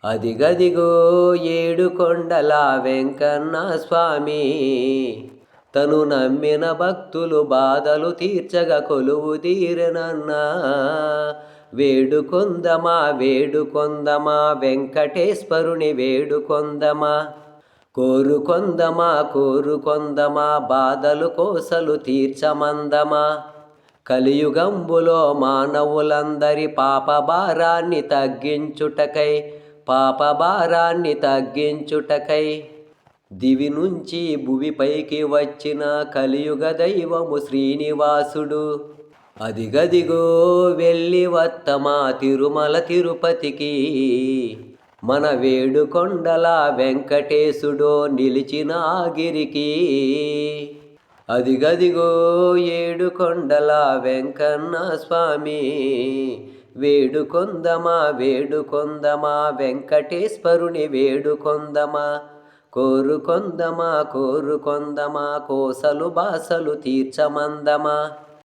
అదిగదిగో ఏడుకొండల వెంకన్న స్వామి, తను నమ్మిన భక్తులు బాధలు తీర్చగా కొలువు తీరెనన్నా. వేడుకొందమా వేడుకొందమా వెంకటేశ్వరుని వేడుకొందమా, కోరుకొందమా కోరుకొందమా బాధలు కోసలు తీర్చమందమా. కలియుగంబులో మానవులందరి పాపభారాన్ని తగ్గించుటకై, పాపభారాన్ని తగ్గించుటకై దివి నుంచి భువిపైకి వచ్చిన కలియుగ దైవము శ్రీనివాసుడు. అదిగదిగో వెళ్ళి వత్తమా తిరుమల తిరుపతికి, మన వేడుకొండల వెంకటేశుడో నిలిచిన ఆగిరికి. అదిగదిగో ఏడుకొండల వెంకన్న స్వామి, వేడుకొందమా వేడుకొందమా వెంకటేశ్వరుని వేడుకొందమా, కోరుకొందమా కోరుకొందమా కోసలు బాసలు తీర్చమందమా.